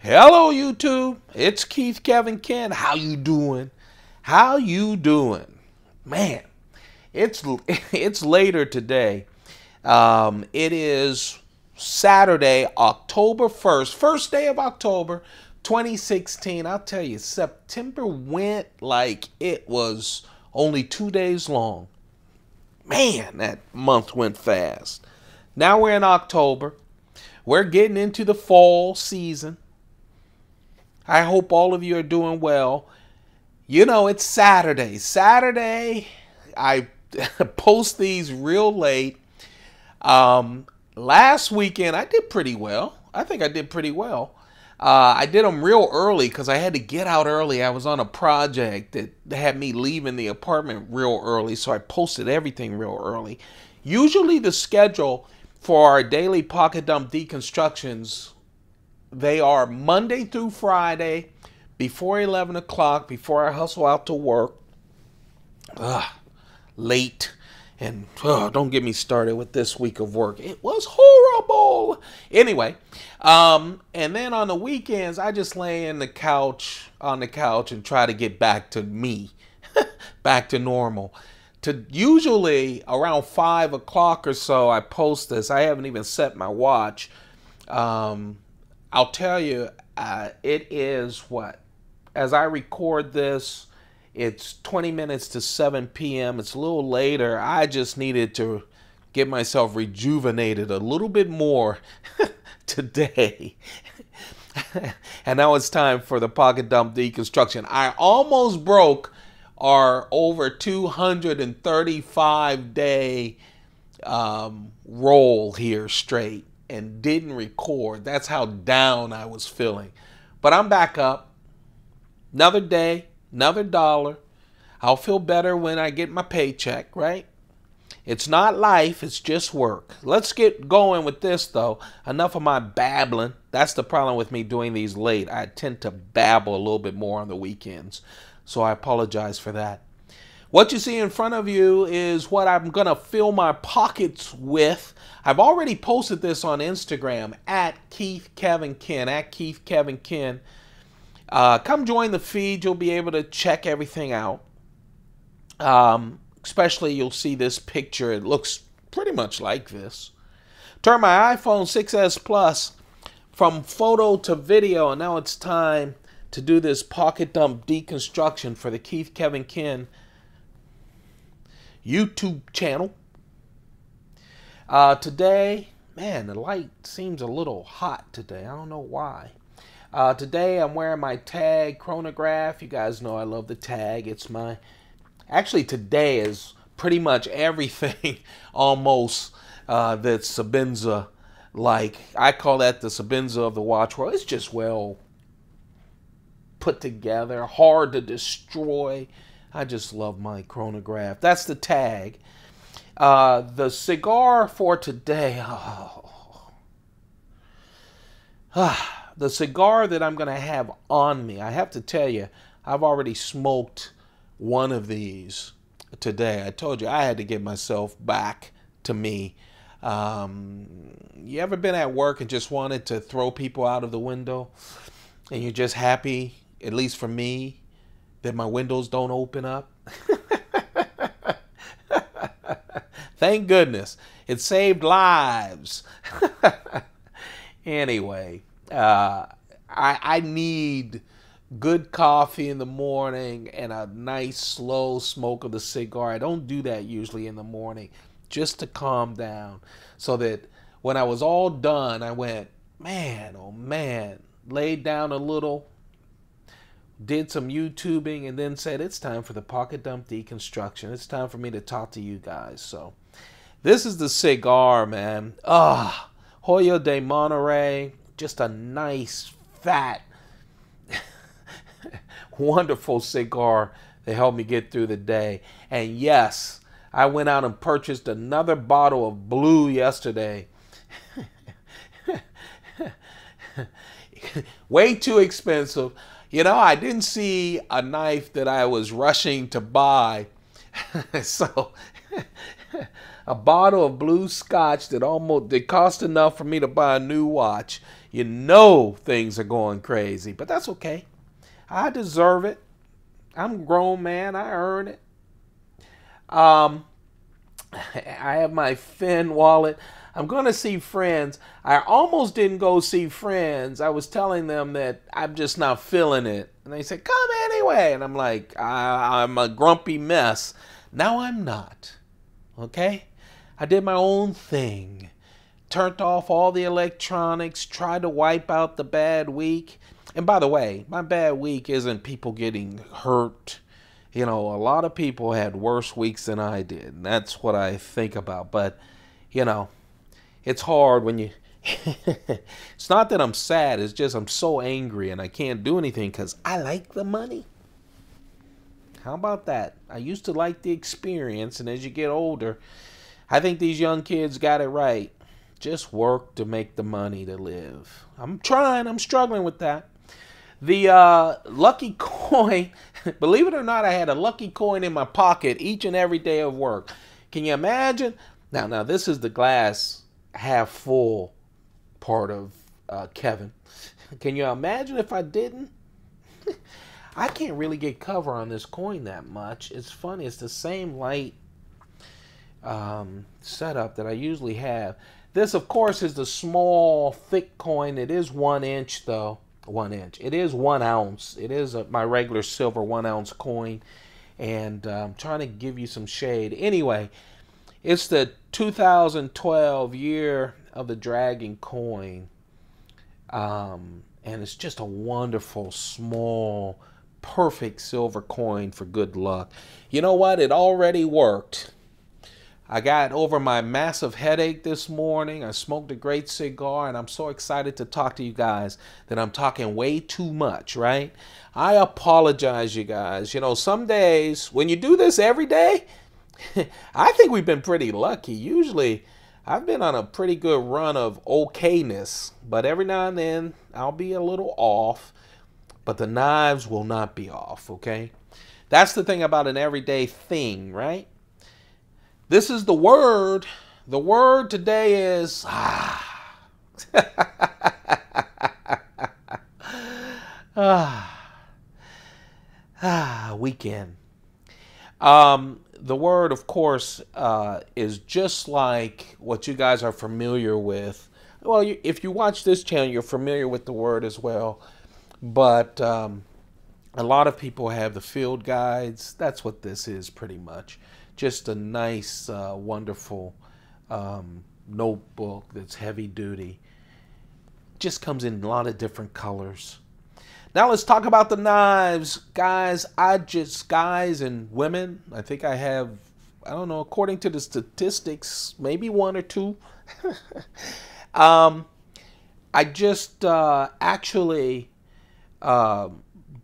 Hello YouTube, it's Keith Kevin Ken. How you doing? How you doing? Man, it's later today. It is Saturday, October 1st, first day of October 2016. I'll tell you, September went like it was only 2 days long. Man, that month went fast. Now we're in October. We're getting into the fall season. I hope all of you are doing well. You know, it's Saturday. Saturday, I post these real late. Last weekend, I did pretty well. I think I did pretty well. I did them real early because I had to get out early. I was on a project that had me leaving the apartment real early, so I posted everything real early. Usually the schedule for our daily pocket dump deconstructions, they are Monday through Friday before 11 o'clock, before I hustle out to work. Late. And don't get me started with this week of work. It was horrible. Anyway, and then on the weekends, I just lay on the couch and try to get back to me, back to normal. Usually around 5 o'clock or so, I post this. I haven't even set my watch. I'll tell you, it is what? As I record this, it's 20 minutes to 7 p.m. It's a little later. I just needed to get myself rejuvenated a little bit more today. And now it's time for the pocket dump deconstruction. I almost broke our over 235 day roll here straight and didn't record. That's how down I was feeling. But I'm back up. Another day, another dollar. I'll feel better when I get my paycheck, right? It's not life, it's just work. Let's get going with this, though. Enough of my babbling. That's the problem with me doing these late. I tend to babble a little bit more on the weekends. So I apologize for that. What you see in front of you is what I'm going to fill my pockets with. I've already posted this on Instagram, at Keith Kevin Ken, at Keith Kevin Ken. Come join the feed. You'll be able to check everything out. Especially you'll see this picture. It looks pretty much like this. Turn my iPhone 6s Plus from photo to video, and now it's time to do this pocket dump deconstruction for the Keith Kevin Ken YouTube channel. Today, man, the light seems a little hot today. I don't know why. Today I'm wearing my TAG chronograph. You guys know I love the TAG. It's my... Actually, today is pretty much everything almost that's StarBenza. Like, I call that the StarBenza of the watch world. It's just well put together, hard to destroy. I just love my chronograph. That's the TAG. The cigar for today. The cigar that I'm going to have on me, I have to tell you, I've already smoked one of these today. I told you I had to get myself back to me. You ever been at work and just wanted to throw people out of the window? And you're just happy, at least for me, that my windows don't open up? Thank goodness. It saved lives. Anyway, I need good coffee in the morning and a nice slow smoke of the cigar. I don't do that usually in the morning, just to calm down, so that when I was all done, I went, man, oh man, laid down a little, did some YouTubing, and then said, it's time for the pocket dump deconstruction. It's time for me to talk to you guys. So this is the cigar, man. Hoyo de Monterey. Just a nice, fat, wonderful cigar that helped me get through the day. And yes, I went out and purchased another bottle of blue yesterday. Way too expensive. You know, I didn't see a knife that I was rushing to buy. So a bottle of blue scotch that cost enough for me to buy a new watch, you know things are going crazy. But that's okay. I deserve it. I'm a grown man. I earn it. I have my Finn wallet. I'm going to see friends. I almost didn't go see friends. I was telling them that I'm just not feeling it. And they said, come anyway. And I'm like, I'm a grumpy mess. Now I'm not. Okay? I did my own thing. Turned off all the electronics. Tried to wipe out the bad week. And by the way, my bad week isn't people getting hurt. You know, a lot of people had worse weeks than I did. And that's what I think about. But, you know, it's hard when you... It's not that I'm sad. It's just I'm so angry and I can't do anything because I like the money. How about that? I used to like the experience, and as you get older, I think these young kids got it right. Just work to make the money to live. I'm trying. I'm struggling with that. The lucky coin, believe it or not, I had a lucky coin in my pocket each and every day of work. Can you imagine? Now this is the glass half full part of Kevin. Can you imagine if I didn't? I can't really get cover on this coin that much. It's funny. It's the same light setup that I usually have. This, of course, is the small, thick coin. It is 1 inch, though. 1 inch. It is 1 ounce. It is my regular silver 1 ounce coin. And I'm trying to give you some shade. Anyway, it's the 2012 Year of the Dragon coin. And it's just a wonderful, small, perfect silver coin for good luck. You know what? It already worked. I got over my massive headache this morning. I smoked a great cigar, and I'm so excited to talk to you guys that I'm talking way too much, right? I apologize, you guys. You know, some days, when you do this every day, I think we've been pretty lucky. Usually, I've been on a pretty good run of okayness, but every now and then, I'll be a little off, but the knives will not be off, okay? That's the thing about an everyday thing, right? This is the word. The word today is weekend. The word, of course, is just like what you guys are familiar with. Well, if you watch this channel, you're familiar with the word as well. But a lot of people have the field guides. That's what this is pretty much. Just a nice, wonderful notebook that's heavy duty. Just comes in a lot of different colors. Now let's talk about the knives. Guys, guys and women, I think I have, I don't know, according to the statistics, maybe 1 or 2. I just actually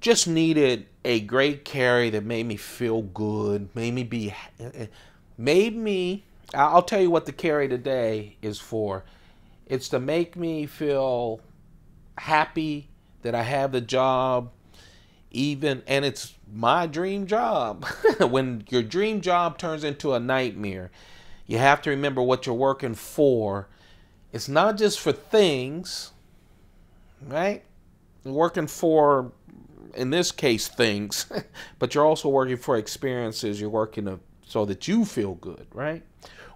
just needed a great carry that made me feel good, I'll tell you what the carry today is for. It's to make me feel happy that I have the job, and it's my dream job. When your dream job turns into a nightmare, you have to remember what you're working for. It's not just for things, right? You're working for, in this case, things, but you're also working for experiences. You're working so that you feel good, right?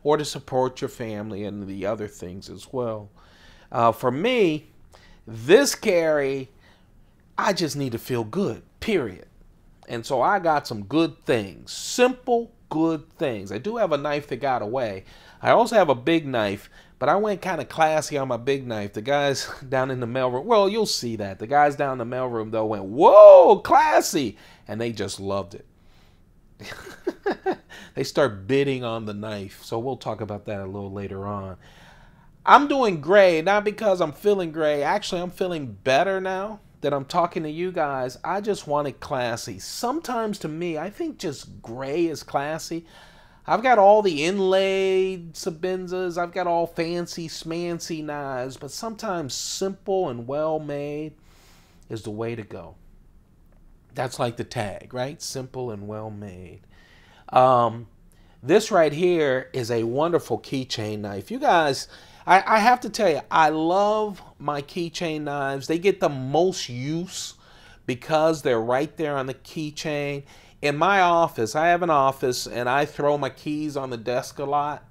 Or to support your family and the other things as well. For me, this carry, I just need to feel good, period. And so I got some good things, simple, good things. I do have a knife that got away. I also have a big knife, but I went kind of classy on my big knife. The guys down in the mailroom, well, you'll see that. The guys down in the mailroom, though, went, whoa, classy. And they just loved it. They start bidding on the knife. So we'll talk about that a little later on. I'm doing great, not because I'm feeling great. Actually, I'm feeling better now that I'm talking to you guys. I just want it classy. Sometimes to me, I think just gray is classy. I've got all the inlaid StarBenzas. I've got all fancy smancy knives. But sometimes simple and well-made is the way to go. That's like the tag, right? Simple and well-made. This right here is a wonderful keychain knife. You guys, I have to tell you, I love my keychain knives. They get the most use because they're right there on the keychain. In my office, I have an office and I throw my keys on the desk a lot.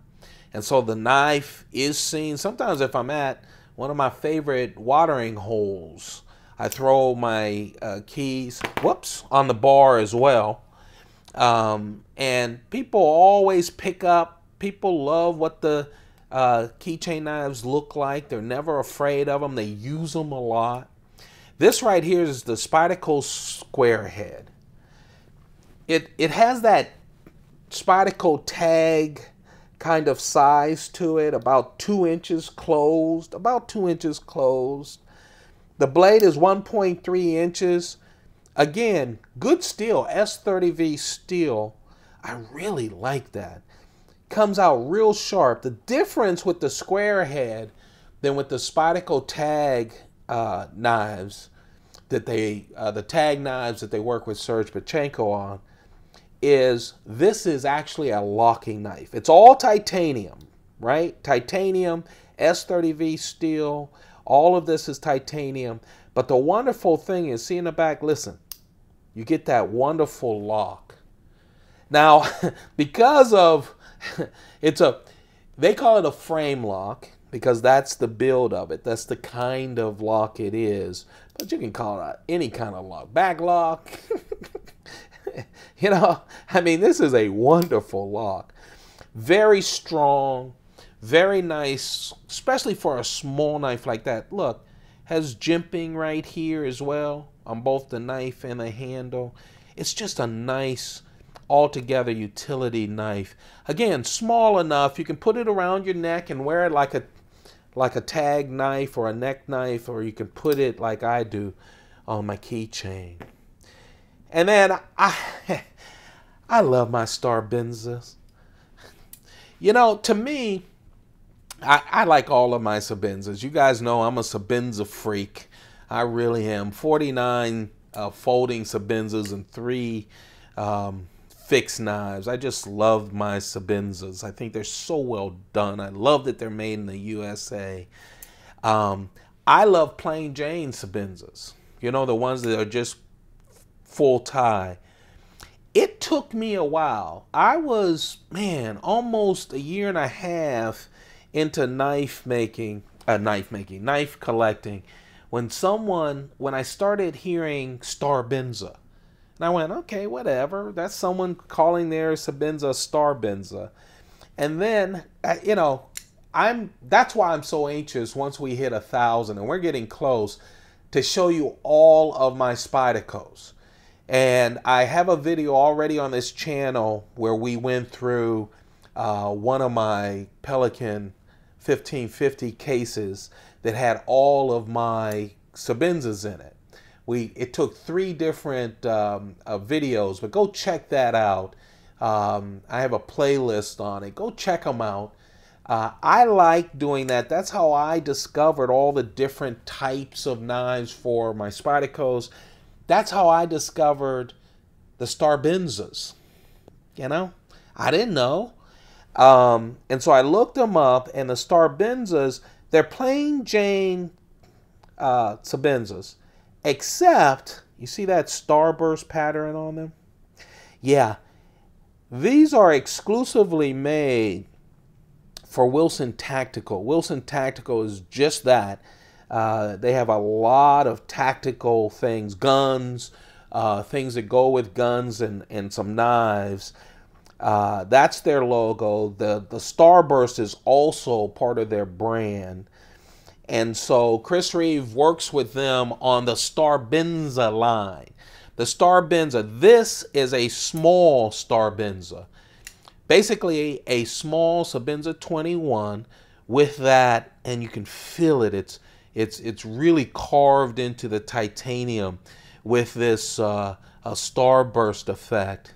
And so the knife is seen. Sometimes if I'm at one of my favorite watering holes, I throw my keys, whoops, on the bar as well. And people always pick up, people love what the keychain knives look like. They're never afraid of them. They use them a lot. This right here is the Spyderco Squarehead. It has that Spyderco tag kind of size to it, about 2 inches closed, about 2 inches closed. The blade is 1.3 inches. Again, good steel, S30V steel. I really like that. Comes out real sharp. The difference with the Squarehead than with the Spyderco tag knives that the tag knives that they work with Serge Pachenko on, is this is actually a locking knife. It's all titanium, right? Titanium, S30V steel, all of this is titanium. But the wonderful thing is, see in the back, listen, you get that wonderful lock. Now, because of, they call it a frame lock because that's the build of it. That's the kind of lock it is. But you can call it any kind of lock. Back lock. You know, I mean, this is a wonderful lock. Very strong, very nice, especially for a small knife like that. Look, has jimping right here as well on both the knife and the handle. It's just a nice, altogether utility knife. Again, small enough, you can put it around your neck and wear it like a tag knife or a neck knife, or you can put it like I do on my keychain. And then I love my StarBenzas. You know, to me, I like all of my StarBenzas. You guys know I'm a StarBenza freak. I really am. 49 folding StarBenzas and 3 fixed knives. I just love my StarBenzas. I think they're so well done. I love that they're made in the USA. I love plain Jane StarBenzas. You know, the ones that are just full tie. It took me a while. I was, man, almost a year and a half into knife collecting, when I started hearing StarBenza. And I went, okay, whatever. That's someone calling their StarBenza StarBenza. And then, you know, that's why I'm so anxious once we hit 1,000, and we're getting close, to show you all of my Spydercos. And I have a video already on this channel where we went through one of my Pelican 1550 cases that had all of my StarBenzas in it. It took 3 different videos, but go check that out. I have a playlist on it. Go check them out. I like doing that. That's how I discovered all the different types of knives for my Spydercos. That's how I discovered the StarBenzas. You know, I didn't know. And so I looked them up, and the StarBenzas, they're plain Jane StarBenzas, except, you see that starburst pattern on them? Yeah, these are exclusively made for Wilson Tactical. Wilson Tactical is just that. They have a lot of tactical things, guns, things that go with guns, and some knives. That's their logo. The Starburst is also part of their brand. And so Chris Reeve works with them on the StarBenza line. The StarBenza, this is a small StarBenza. Basically a small StarBenza 21 with that, and you can feel it. It's really carved into the titanium with this a starburst effect.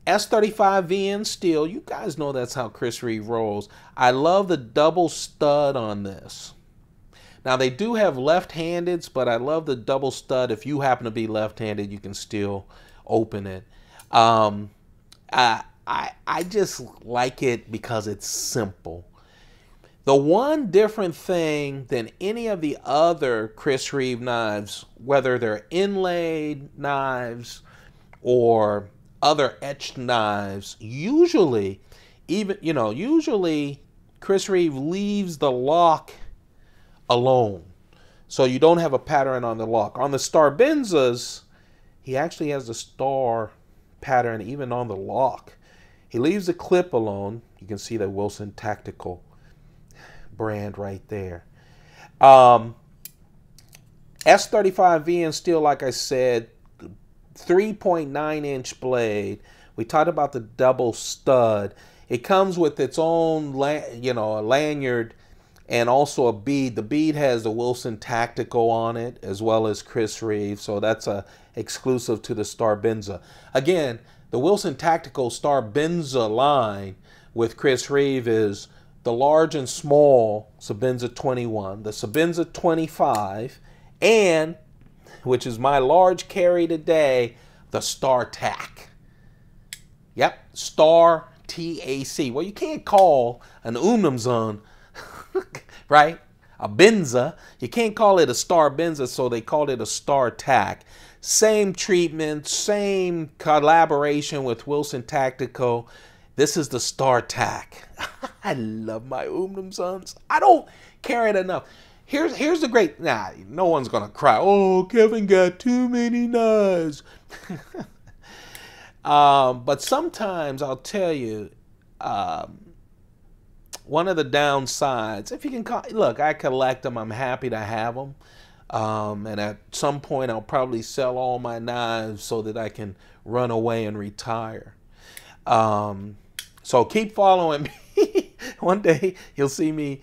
S35VN steel, you guys know that's how Chris Reeve rolls. I love the double stud on this. Now they do have left-handeds, but I love the double stud. If you happen to be left-handed, you can still open it. I just like it because it's simple. The one different thing than any of the other Chris Reeve knives, whether they're inlaid knives or other etched knives, usually Chris Reeve leaves the lock alone. So you don't have a pattern on the lock. On the StarBenzas, he actually has the star pattern even on the lock. He leaves the clip alone. You can see the Wilson Tactical brand right there. S35V in steel, like I said, 3.9-inch blade. We talked about the double stud. It comes with its own, a lanyard and also a bead. The bead has the Wilson Tactical on it as well as Chris Reeve, so that's a exclusive to the StarBenza. Again, the Wilson Tactical StarBenza line with Chris Reeve is the large and small StarBenza 21, the StarBenza 25, and, which is my large carry today, the StarTAC. Yep, StarTAC. Well, you can't call an Unumzun, right, a Benza. You can't call it a StarBenza, so they called it a StarTAC. Same treatment, same collaboration with Wilson Tactical. This is the StarTAC. I love my Unumzuns. I don't carry it enough. Here's the great, no one's gonna cry, oh, Kevin got too many knives. But sometimes I'll tell you, one of the downsides, if you can call, look, I collect them, I'm happy to have them. And at some point I'll probably sell all my knives so that I can run away and retire. So keep following me. One day you'll see me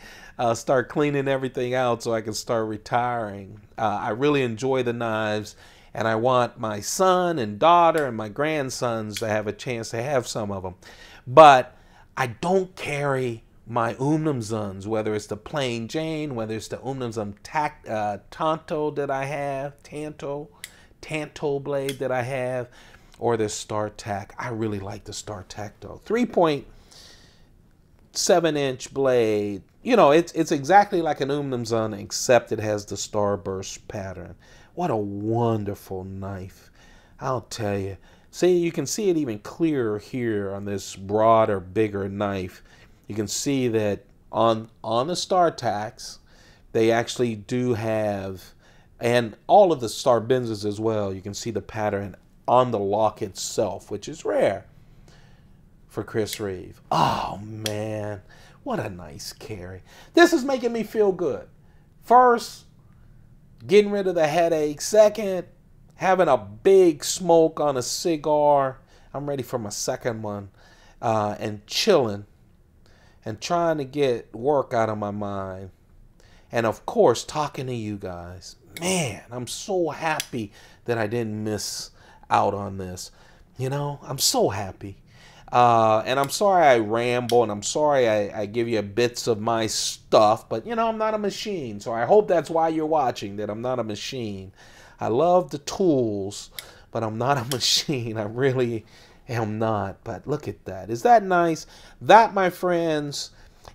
start cleaning everything out so I can start retiring. I really enjoy the knives, and I want my son and daughter and my grandsons to have a chance to have some of them. But I don't carry my Unumzuns, whether it's the plain Jane, whether it's the Unumzun Tanto that I have, Tanto blade that I have, or the StarTAC. I really like the StarTAC though. 3.7-inch blade. You know, it's exactly like an Unumzun, except it has the starburst pattern. What a wonderful knife. I'll tell you. See, you can see it even clearer here on this broader, bigger knife. You can see that on the StarTACs, they actually do have, and all of the StarBenzas as well, you can see the pattern on the lock itself, which is rare for Chris Reeve. Oh, man. What a nice carry. This is making me feel good. First, getting rid of the headache. Second, having a big smoke on a cigar. I'm ready for my second one. And chilling and trying to get work out of my mind. And of course, talking to you guys. Man, I'm so happy that I didn't miss out on this. You know, I'm so happy. And I'm sorry I ramble, and I'm sorry I give you bits of my stuff, but you know, I'm not a machine. So I hope that's why you're watching, that I'm not a machine. I love the tools, but I'm not a machine. I really am not. But look at that. Is that nice? That, my friends,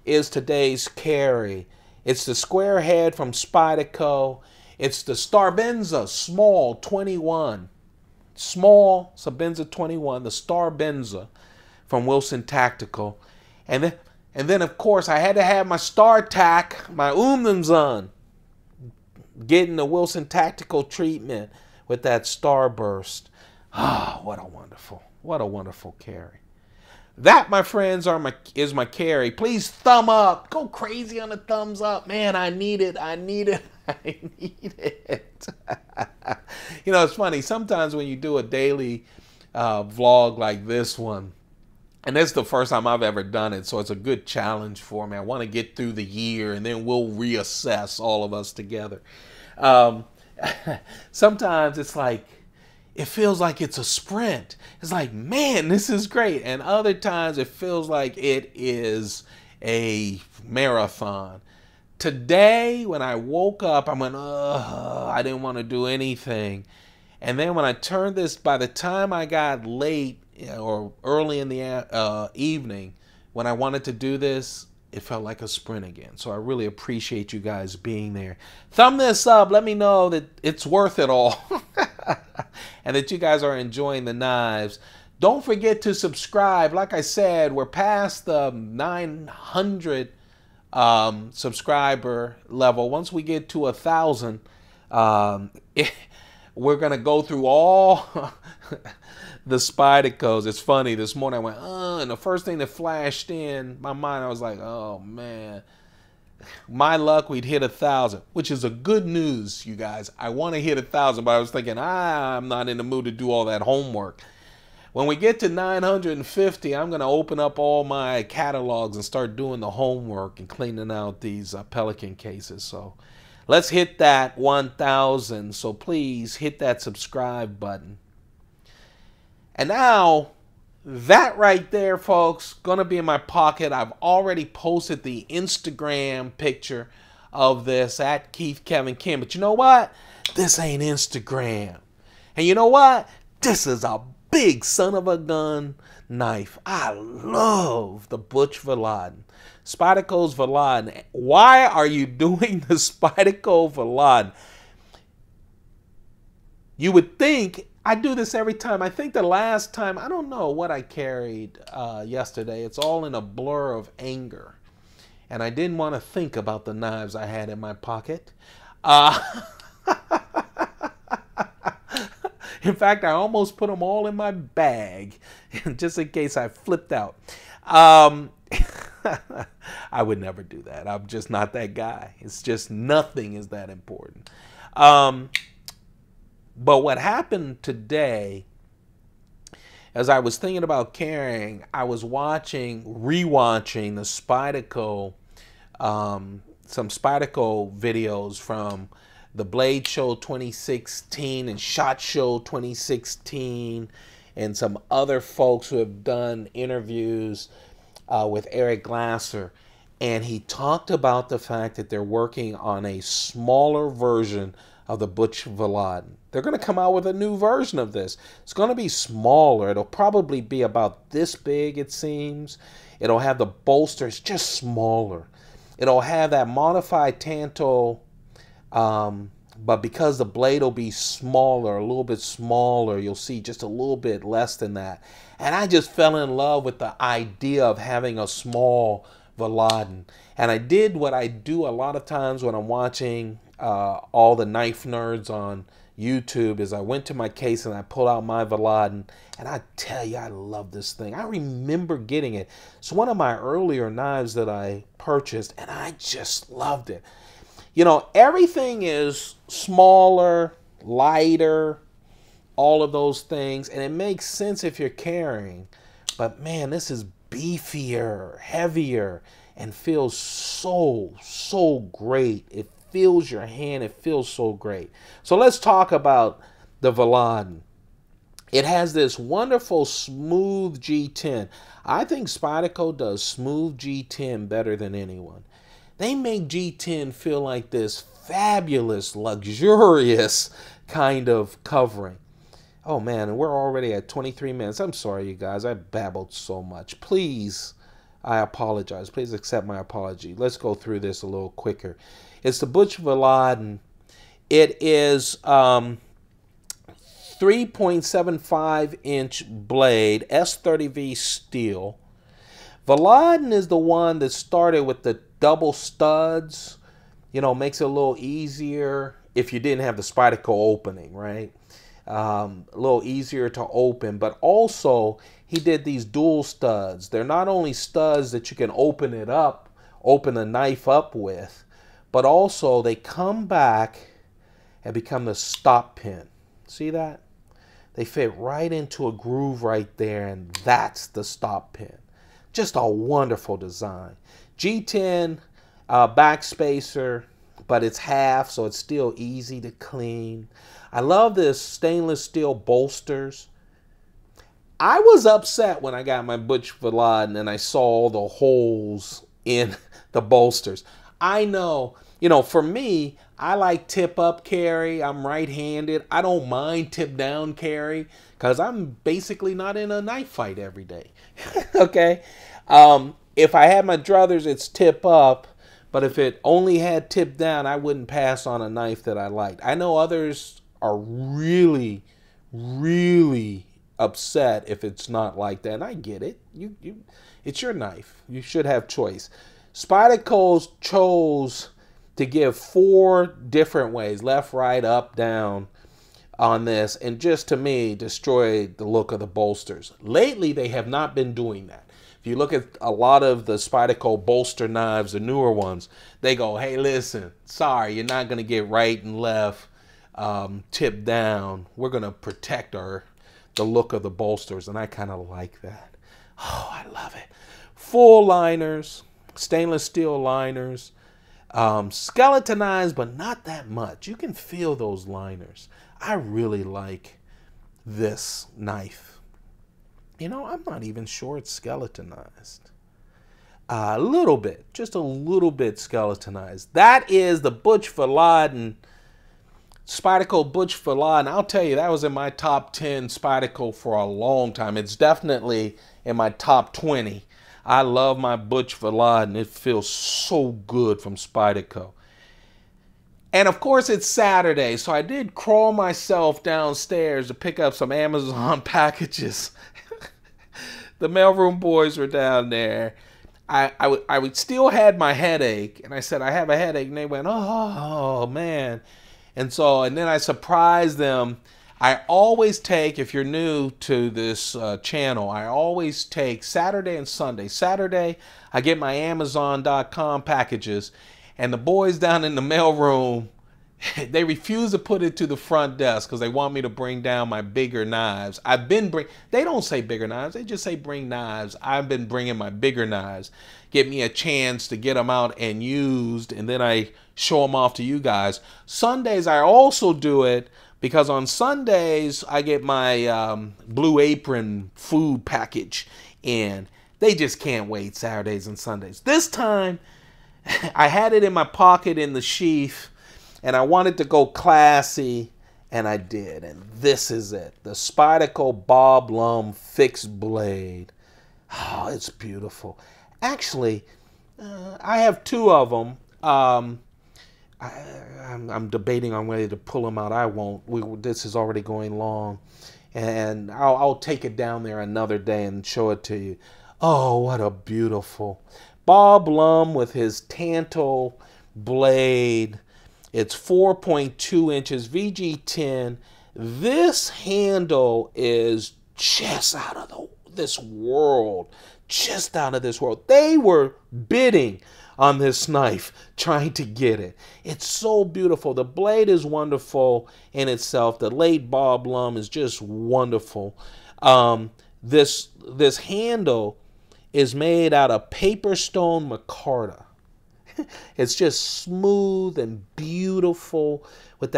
is today's carry. It's the Squarehead from Spyderco. It's the StarBenza Small 21. Small StarBenza 21, the StarBenza from Wilson Tactical. And then of course I had to have my StarTAC, my Unumzun, getting the Wilson Tactical treatment with that starburst. Ah, what a wonderful carry. That, my friends, is my carry. Please thumb up. Go crazy on the thumbs up. Man, I need it. I need it. I need it. You know, it's funny. Sometimes when you do a daily vlog like this one, and this is the first time I've ever done it, so it's a good challenge for me. I want to get through the year, and then we'll reassess, all of us together. Sometimes it's like, it feels like it's a sprint. It's like, man, this is great. And other times it feels like it is a marathon. Today, when I woke up, I went, I didn't want to do anything. And then when I turned this, by the time I got late or early in the evening when I wanted to do this, it felt like a sprint again. So I really appreciate you guys being there. Thumb this up. Let me know that it's worth it all and that you guys are enjoying the knives. Don't forget to subscribe. Like I said, we're past the 900 subscriber level. Once we get to 1,000, we're going to go through all the Spydercos. It's funny, this morning I went, and the first thing that flashed in my mind, I was like, oh man, my luck, we'd hit 1,000, which is a good news, you guys. I want to hit 1,000, but I was thinking, I'm not in the mood to do all that homework. When we get to 950, I'm going to open up all my catalogs and start doing the homework and cleaning out these Pelican cases. So let's hit that 1,000. So please hit that subscribe button. And now, that right there, folks, going to be in my pocket. I've already posted the Instagram picture of this at Keith Kevin Kim. But you know what? This ain't Instagram. And you know what? This is a big son of a gun knife. I love the Butch Vallotton. Spyderco's Vallotton. Why are you doing the Spyderco Vallotton? You would think, I do this every time. I think the last time, I don't know what I carried yesterday. It's all in a blur of anger. And I didn't want to think about the knives I had in my pocket. In fact, I almost put them all in my bag, just in case I flipped out. I would never do that. I'm just not that guy. It's just nothing is that important. But what happened today, as I was thinking about carrying, I was rewatching the Spyderco, some Spyderco videos from the Blade Show 2016 and SHOT Show 2016, and some other folks who have done interviews with Eric Glasser. And he talked about the fact that they're working on a smaller version of the Butch Vallotton. They're going to come out with a new version of this. It's going to be smaller. It'll probably be about this big, it seems. It'll have the bolsters just smaller. It'll have that modified tanto, but because the blade will be smaller, a little bit smaller, you'll see just a little bit less than that. And I just fell in love with the idea of having a small Vallotton. And I did what I do a lot of times when I'm watching all the knife nerds on YouTube, is I went to my case and I pulled out my Vallotton, and I tell you, I love this thing. I remember getting it. It's one of my earlier knives that I purchased, and I just loved it. You know, everything is smaller, lighter, all of those things, and it makes sense if you're carrying. But man, this is beefier, heavier, and feels so great. It feels your hand. It feels so great. So let's talk about the Vallotton. It has this wonderful smooth G10. I think Spyderco does smooth G10 better than anyone. They make G10 feel like this fabulous, luxurious kind of covering. Oh man, and we're already at 23 minutes. I'm sorry, you guys. I babbled so much. Please, I apologize. Please accept my apology. Let's go through this a little quicker. It's the Butch Vallotton. It is 3.75-inch blade, S30V steel. Vallotton is the one that started with the double studs. You know, makes it a little easier if you didn't have the Spyderco opening, right? A little easier to open, but also he did these dual studs. They're not only studs that you can open the knife up with, but also they come back and become the stop pin. See that? They fit right into a groove right there, and that's the stop pin. Just a wonderful design. G10 backspacer, but it's half, so it's still easy to clean. I love this stainless steel bolsters. I was upset when I got my Butch Vallotton and I saw all the holes in the bolsters. I know, you know, for me, I like tip up carry. I'm right-handed. I don't mind tip down carry because I'm basically not in a knife fight every day. Okay. If I had my druthers, it's tip up. But if it only had tip down, I wouldn't pass on a knife that I liked. I know others are really, really upset if it's not like that. And I get it. It's your knife. You should have choice. Spyderco chose to give 4 different ways, left, right, up, down, on this, and just to me destroyed the look of the bolsters. Lately, they have not been doing that. If you look at a lot of the Spyderco bolster knives, the newer ones, they go, hey, listen, sorry, you're not going to get right and left, tip down. We're going to protect the look of the bolsters, and I kind of like that. Oh, I love it. Full liners, stainless steel liners, skeletonized, but not that much. You can feel those liners. I really like this knife. You know, I'm not even sure it's skeletonized. A little bit, just a little bit skeletonized. That is the Butch Vallotton, Spyderco Butch Vallotton. I'll tell you, that was in my top 10 Spyderco for a long time. It's definitely in my top 20. I love my Butch Vallotton. It feels so good from Spyderco. And of course, it's Saturday, so I did crawl myself downstairs to pick up some Amazon packages. The mailroom boys were down there. I would still had my headache, and I said, I have a headache, and they went, oh, man. And then I surprised them. I always take, if you're new to this channel, I always take Saturday and Sunday. Saturday, I get my Amazon.com packages, and the boys down in the mailroom, they refuse to put it to the front desk because they want me to bring down my bigger knives. They don't say bigger knives, they just say bring knives. I've been bringing my bigger knives. Get me a chance to get them out and used, and then I show them off to you guys. Sundays, I also do it because on Sundays, I get my Blue Apron food package in. They just can't wait Saturdays and Sundays. This time, I had it in my pocket in the sheath, and I wanted to go classy, and I did. And this is it. The Spyderco Lum Fixed Blade. Oh, it's beautiful. Actually, I have 2 of them. I'm debating on whether to pull them out. I won't. This is already going long. And I'll take it down there another day and show it to you. Oh, what a beautiful Bob Lum with his Tanto blade. It's 4.2 inches, VG10. This handle is just out of this world. Just out of this world. They were bidding on this knife, trying to get it. It's so beautiful. The blade is wonderful in itself. The late Bob Lum is just wonderful. This handle is made out of paper stone micarta. It's just smooth and beautiful with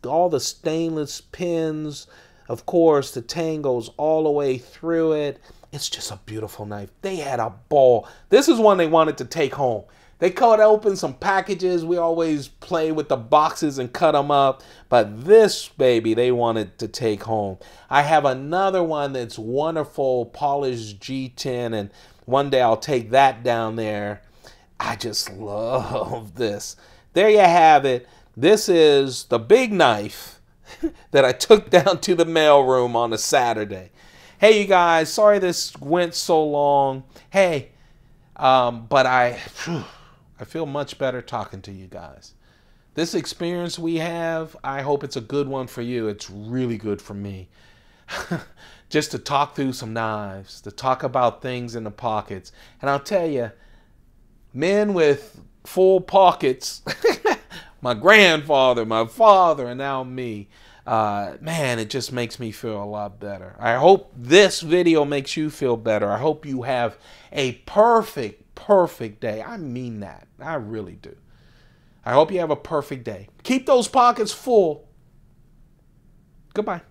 all the stainless pins. Of course, the tang goes all the way through it. It's just a beautiful knife. They had a ball. This is one they wanted to take home. They cut open some packages. We always play with the boxes and cut them up. But this baby, they wanted to take home. I have another one that's wonderful, polished G10. And one day I'll take that down there. I just love this. There you have it. This is the big knife that I took down to the mailroom on a Saturday. Hey, you guys, sorry this went so long. Hey, but I feel much better talking to you guys. This experience we have, I hope it's a good one for you. It's really good for me. Just to talk through some knives, to talk about things in the pockets. And I'll tell you, men with full pockets, my grandfather, my father, and now me, man, it just makes me feel a lot better. I hope this video makes you feel better. I hope you have a perfect day. I mean that. I really do. I hope you have a perfect day. Keep those pockets full. Goodbye.